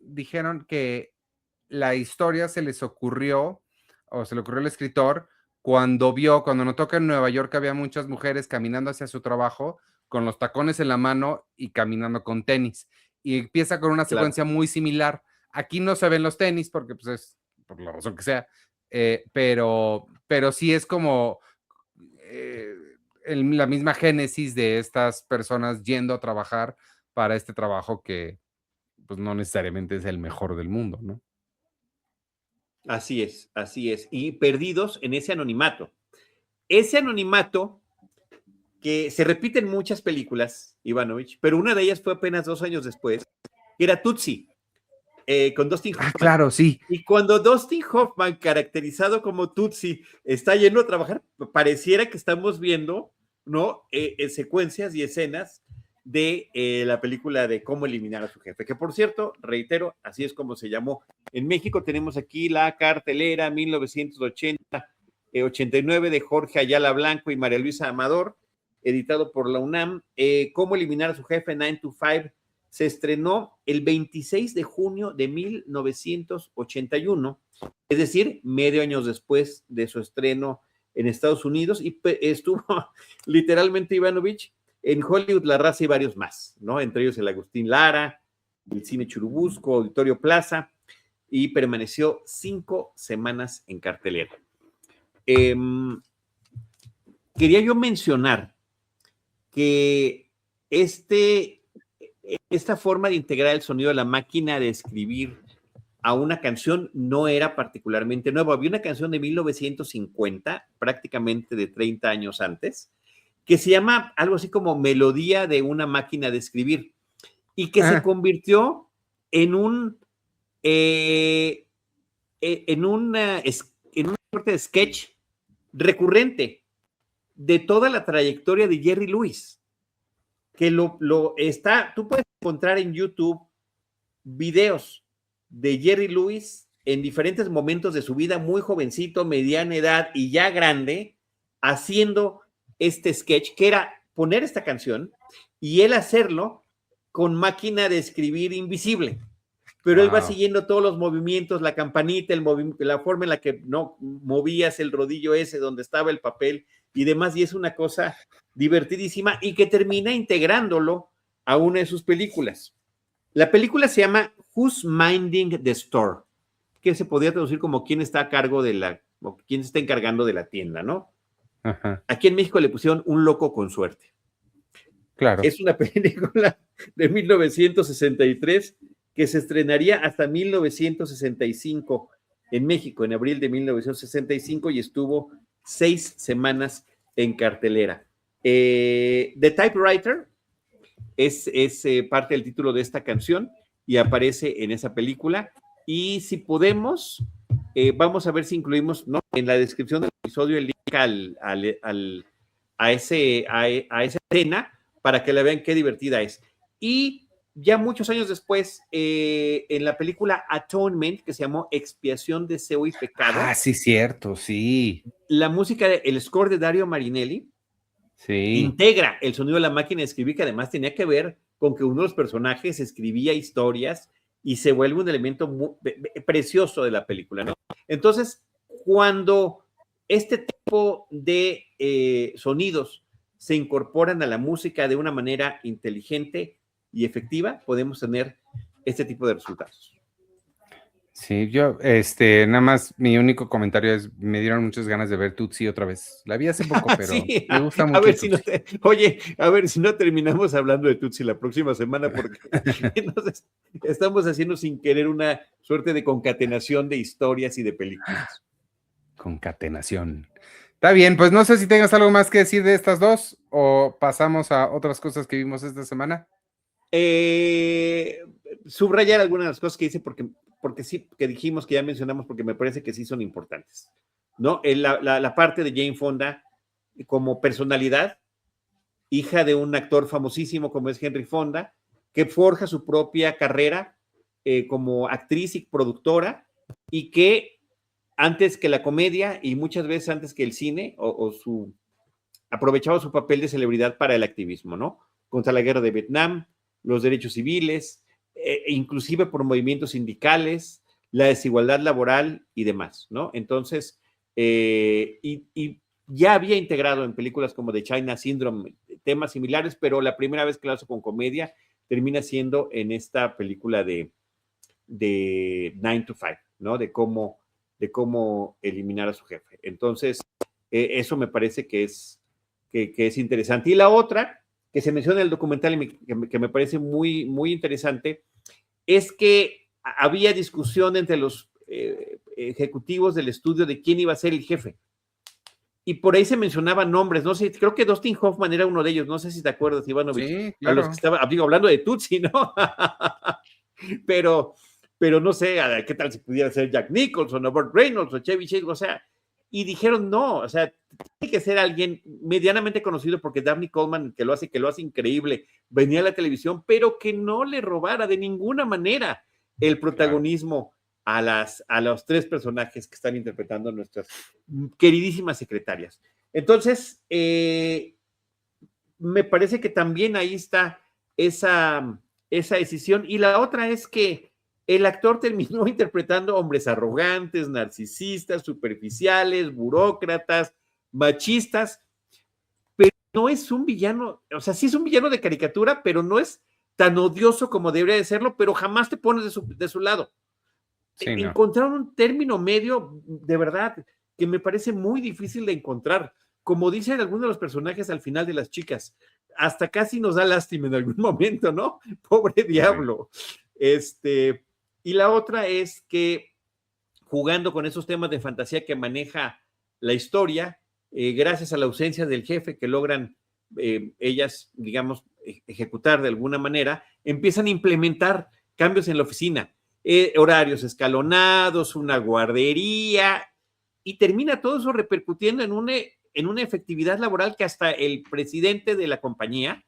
dijeron que la historia se le ocurrió al escritor cuando notó que en Nueva York había muchas mujeres caminando hacia su trabajo con los tacones en la mano y caminando con tenis. Y empieza con una secuencia muy similar. Aquí no se ven los tenis porque pues es por la razón que sea, pero sí es como la misma génesis de estas personas yendo a trabajar para este trabajo que pues no necesariamente es el mejor del mundo, ¿no? Así es. Y perdidos en ese anonimato. Ese anonimato que se repite en muchas películas, Ivanovich, pero una de ellas fue apenas 2 años después, que era Tootsie, con Dustin Hoffman. Ah, claro, sí. Y cuando Dustin Hoffman, caracterizado como Tootsie, está yendo a trabajar, pareciera que estamos viendo, ¿no? Secuencias y escenas de la película de Cómo eliminar a su jefe, que por cierto, reitero, así es como se llamó. En México tenemos aquí la cartelera 1989 de Jorge Ayala Blanco y María Luisa Amador, editado por la UNAM. Cómo eliminar a su jefe, 9 to 5, se estrenó el 26 de junio de 1981, es decir, medio año después de su estreno en Estados Unidos, y estuvo literalmente, Ivanovich, en Hollywood, La Raza y varios más, ¿no? Entre ellos el Agustín Lara, el Cine Churubusco, Auditorio Plaza, y permaneció 5 semanas en cartelera. Quería yo mencionar que esta forma de integrar el sonido de la máquina de escribir a una canción no era particularmente nueva. Había una canción de 1950, prácticamente de 30 años antes, que se llama algo así como Melodía de una máquina de escribir, y que se convirtió en una suerte de sketch recurrente de toda la trayectoria de Jerry Lewis, que tú puedes encontrar en YouTube videos de Jerry Lewis en diferentes momentos de su vida, muy jovencito, mediana edad y ya grande, haciendo este sketch, que era poner esta canción y él hacerlo con máquina de escribir invisible. pero él va Wow. siguiendo todos los movimientos, la campanita, la forma en la que no movías el rodillo ese donde estaba el papel y demás, y es una cosa divertidísima y que termina integrándolo a una de sus películas. La película se llama Who's Minding the Store, que se podría traducir como quién está a cargo o quién se está encargando de la tienda, ¿no? Ajá, Aquí en México le pusieron Un loco con suerte. claro. Es una película de 1963 que se estrenaría hasta 1965 en México, en abril de 1965, y estuvo 6 semanas en cartelera. The Typewriter es parte del título de esta canción y aparece en esa película. Y si podemos, vamos a ver si incluimos, ¿no?, en la descripción del episodio el link a esa escena para que la vean qué divertida es. Y ya muchos años después, en la película Atonement, que se llamó Expiación, Deseo y Pecado. Ah, sí, cierto, sí. La música, el score de Dario Marinelli, sí. integra el sonido de la máquina de escribir, que además tenía que ver con que uno de los personajes escribía historias y se vuelve un elemento muy precioso de la película, ¿no? Entonces, cuando este tipo de sonidos se incorporan a la música de una manera inteligente y efectiva, podemos tener este tipo de resultados. Sí, yo, nada más, mi único comentario es, me dieron muchas ganas de ver Tootsie otra vez. La vi hace poco, pero sí, me gusta mucho. A ver si no oye, a ver si no terminamos hablando de Tootsie la próxima semana, porque entonces estamos haciendo sin querer una suerte de concatenación de historias y de películas. Concatenación. Está bien, pues no sé si tengas algo más que decir de estas dos o pasamos a otras cosas que vimos esta semana. Subrayar algunas de las cosas que hice porque sí, que dijimos, que ya mencionamos, porque me parece que sí son importantes, ¿no? La parte de Jane Fonda como personalidad, hija de un actor famosísimo como es Henry Fonda, que forja su propia carrera como actriz y productora, y que antes que la comedia y muchas veces antes que el cine, aprovechaba su papel de celebridad para el activismo, ¿no? Contra la guerra de Vietnam, los derechos civiles, inclusive por movimientos sindicales, la desigualdad laboral y demás, ¿no? Entonces, y ya había integrado en películas como The China Syndrome temas similares, pero la primera vez que lo hace con comedia termina siendo en esta película de 9 to 5, ¿no? De cómo eliminar a su jefe. Entonces, eso me parece que es interesante. Y la otra, que se menciona en el documental y que me parece muy, muy interesante, es que había discusión entre los ejecutivos del estudio de quién iba a ser el jefe. Y por ahí se mencionaban nombres, no sé, creo que Dustin Hoffman era uno de ellos, no sé si te acuerdas, Ivanovich, sí, claro. a los que estaba, digo, hablando de Tootsie, ¿no? pero no sé, ¿qué tal si pudiera ser Jack Nicholson o Burt Reynolds o Chevy Chase? O sea, y dijeron no, o sea, tiene que ser alguien medianamente conocido, porque Dabney Coleman, que lo hace increíble, venía a la televisión, pero que no le robara de ninguna manera el protagonismo a los 3 personajes que están interpretando nuestras queridísimas secretarias. Entonces, me parece que también ahí está esa decisión. Y la otra es que el actor terminó interpretando hombres arrogantes, narcisistas, superficiales, burócratas, machistas, pero no es un villano, o sea, sí es un villano de caricatura, pero no es tan odioso como debería de serlo, pero jamás te pones de su lado. Sí, encontraron un término medio, de verdad, que me parece muy difícil de encontrar. Como dicen algunos de los personajes al final de Las Chicas, hasta casi nos da lástima en algún momento, ¿no? Pobre diablo. Y la otra es que, jugando con esos temas de fantasía que maneja la historia, gracias a la ausencia del jefe que logran ellas, digamos, ejecutar de alguna manera, empiezan a implementar cambios en la oficina, horarios escalonados, una guardería, y termina todo eso repercutiendo en una efectividad laboral que hasta el presidente de la compañía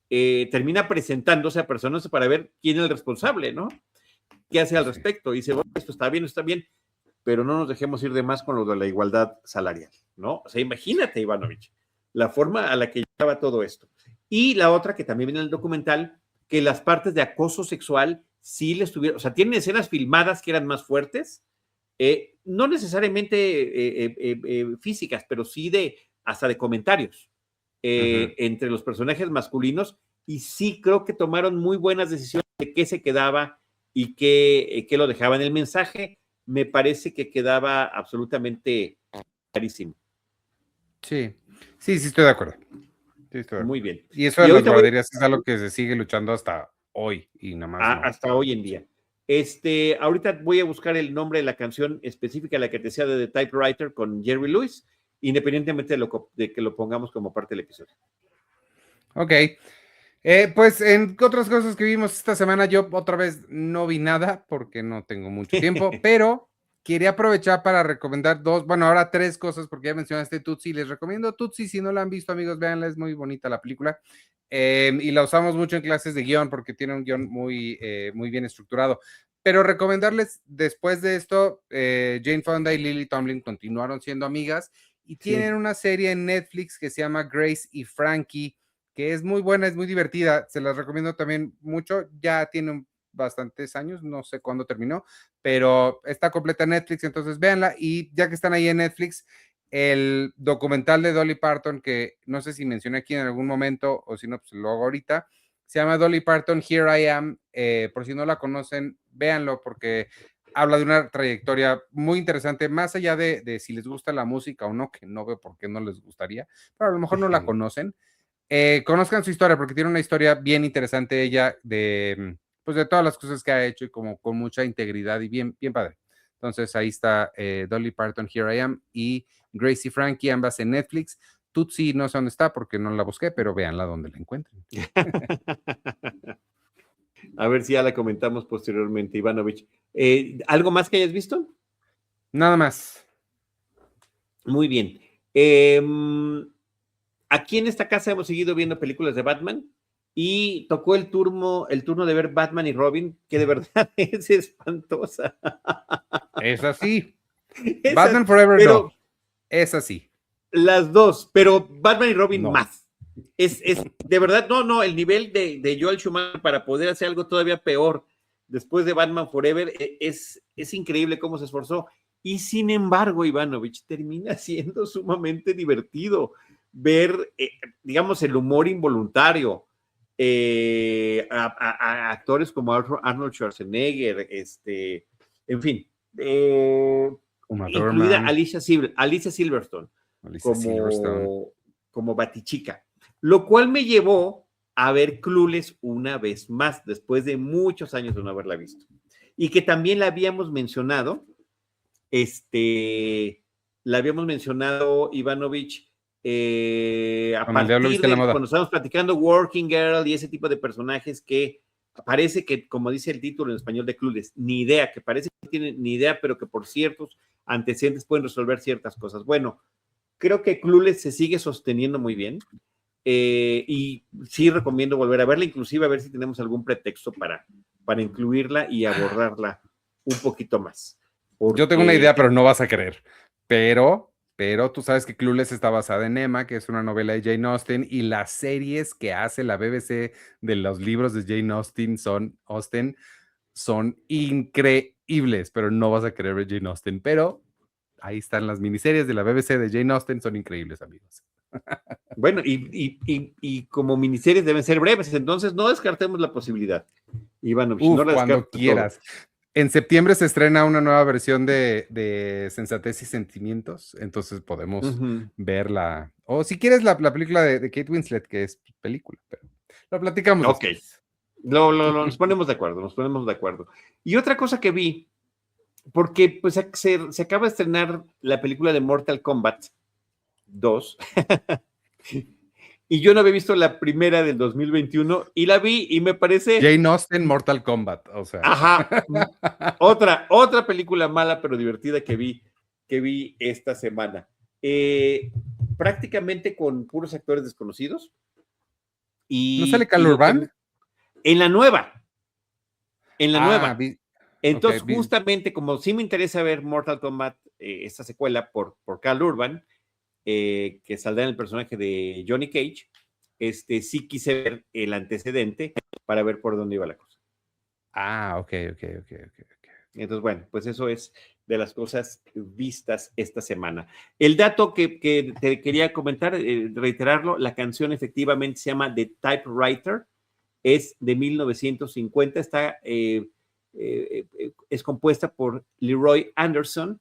termina presentándose a personas para ver quién es el responsable, ¿no? ¿Qué hace al respecto? Y dice, bueno, esto está bien, pero no nos dejemos ir de más con lo de la igualdad salarial, ¿no? O sea, imagínate, Ivanovich, la forma a la que lleva todo esto. Y la otra, que también viene en el documental, que las partes de acoso sexual sí les tuvieron, o sea, tienen escenas filmadas que eran más fuertes, no necesariamente físicas, pero sí hasta de comentarios entre los personajes masculinos, y sí creo que tomaron muy buenas decisiones de qué se quedaba y qué lo dejaban. El mensaje me parece que quedaba absolutamente clarísimo. Sí, sí, estoy de acuerdo. Sí, estoy de acuerdo. Muy bien. Y eso de las guarderías es algo que se sigue luchando hasta hoy y nada más no. Hasta hoy en día. Ahorita voy a buscar el nombre de la canción específica, la que te decía de The Typewriter con Jerry Lewis, independientemente de que lo pongamos como parte del episodio. Ok. Pues en otras cosas que vimos esta semana, yo otra vez no vi nada porque no tengo mucho tiempo, pero quería aprovechar para recomendar ahora tres cosas, porque ya mencionaste Tootsie. Les recomiendo Tootsie, si no la han visto, amigos, véanla, es muy bonita la película. Y la usamos mucho en clases de guión porque tiene un guión muy bien estructurado. Pero recomendarles, después de esto, Jane Fonda y Lily Tomlin continuaron siendo amigas y tienen una serie en Netflix que se llama Grace y Frankie, que es muy buena, es muy divertida, se las recomiendo también mucho, ya tiene bastantes años, no sé cuándo terminó, pero está completa en Netflix, entonces véanla. Y ya que están ahí en Netflix, el documental de Dolly Parton, que no sé si mencioné aquí en algún momento o si no, pues lo hago ahorita, se llama Dolly Parton, Here I Am. Por si no la conocen, véanlo porque habla de una trayectoria muy interesante, más allá de si les gusta la música o no, que no veo por qué no les gustaría, pero a lo mejor no la conocen. Conozcan su historia porque tiene una historia bien interesante ella de todas las cosas que ha hecho y como con mucha integridad y bien padre. Entonces ahí está Dolly Parton, Here I Am, y Gracie Frankie, ambas en Netflix. Tootsie no sé dónde está porque no la busqué, pero véanla donde la encuentren. A ver si ya la comentamos posteriormente, Ivanovich. ¿Algo más que hayas visto? Nada más. Muy bien. Aquí en esta casa hemos seguido viendo películas de Batman y tocó el turno de ver Batman y Robin, que de verdad es espantosa. Es así. Batman Forever no. Es así. Las dos, pero Batman y Robin no. más. Es de verdad, no, el nivel de Joel Schumacher para poder hacer algo todavía peor después de Batman Forever es increíble cómo se esforzó. Y sin embargo, Ivanovich, termina siendo sumamente divertido ver, digamos, el humor involuntario. A actores como Arnold Schwarzenegger, en fin, incluida Alicia Silverstone como Batichica, lo cual me llevó a ver Clueless una vez más, después de muchos años de no haberla visto, y que también la habíamos mencionado, Ivanovich, a partir de cuando estábamos platicando Working Girl y ese tipo de personajes que parece que, como dice el título en español de Clueless, ni idea, que parece que tienen ni idea, pero que por ciertos antecedentes pueden resolver ciertas cosas. Bueno, creo que Clueless se sigue sosteniendo muy bien y sí recomiendo volver a verla, inclusive a ver si tenemos algún pretexto para incluirla y abordarla un poquito más. Porque... Yo tengo una idea, pero no vas a creer. Pero tú sabes que Clueless está basada en Emma, que es una novela de Jane Austen, y las series que hace la BBC de los libros de Jane Austen son increíbles, pero no vas a querer ver Jane Austen. Pero ahí están las miniseries de la BBC de Jane Austen, son increíbles, amigos. Bueno, y como miniseries deben ser breves, entonces no descartemos la posibilidad. Ivanovich, no la cuando quieras. Todo. En septiembre se estrena una nueva versión de Sensatez y Sentimientos, entonces podemos verla. O si quieres la película de Kate Winslet, que es película, pero lo platicamos. Ok, nos ponemos de acuerdo, Y otra cosa que vi, porque pues se acaba de estrenar la película de Mortal Kombat 2, y yo no había visto la primera del 2021 y la vi y me parece... Jane Austen, Mortal Kombat, o sea. Ajá, otra película mala pero divertida que vi esta semana. Prácticamente con puros actores desconocidos. Y, ¿no sale Cal Urban? En la nueva. Entonces, justamente como sí me interesa ver Mortal Kombat, esta secuela por Cal Urban, que saldrá en el personaje de Johnny Cage, sí quise ver el antecedente para ver por dónde iba la cosa. Ok. Entonces, bueno, pues eso es de las cosas vistas esta semana. El dato que te quería comentar, reiterarlo, la canción efectivamente se llama The Typewriter, es de 1950, es compuesta por Leroy Anderson,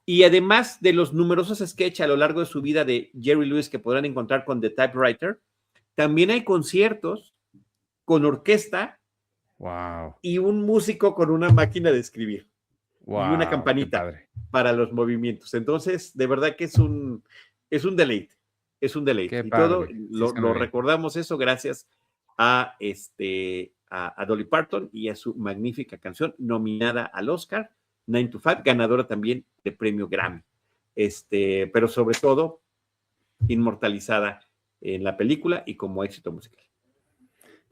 y además de los numerosos sketches a lo largo de su vida de Jerry Lewis que podrán encontrar con The Typewriter, también hay conciertos con orquesta y un músico con una máquina de escribir y una campanita para los movimientos. Entonces, de verdad que es un deleite, es un deleite. Qué y padre. todo Sí, lo recordamos eso gracias a Dolly Parton y a su magnífica canción nominada al Oscar, 9 to 5, ganadora también de premio Grammy. Pero sobre todo inmortalizada en la película y como éxito musical.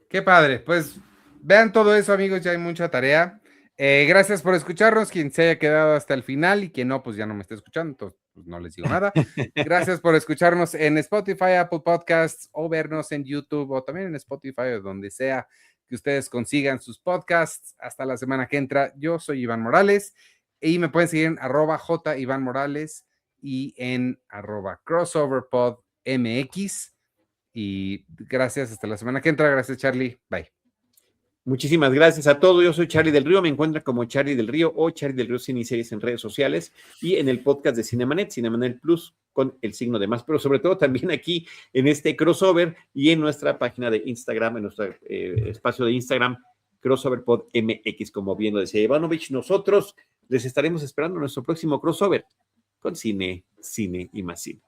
Qué padre, pues vean todo eso, amigos, ya hay mucha tarea. Gracias por escucharnos, quien se haya quedado hasta el final y quien no, pues ya no me está escuchando, entonces pues no les digo nada. Gracias por escucharnos en Spotify, Apple Podcasts o vernos en YouTube o también en Spotify o donde sea que ustedes consigan sus podcasts. Hasta la semana que entra. Yo soy Iván Morales y me pueden seguir en @JIvánMorales y en @crossoverpodmx. Y gracias, hasta la semana que entra. Gracias, Charlie. Bye. Muchísimas gracias a todos. Yo soy Charlie del Río. Me encuentran como Charlie del Río o Charlie del Río Cine y Series en redes sociales y en el podcast de Cinemanet, Cinemanet Plus, con el signo de más, pero sobre todo también aquí en este crossover y en nuestra página de Instagram, en nuestro espacio de Instagram, Crossover Pod MX, como bien lo decía Ivanovich. Nosotros les estaremos esperando en nuestro próximo crossover con cine y más cine.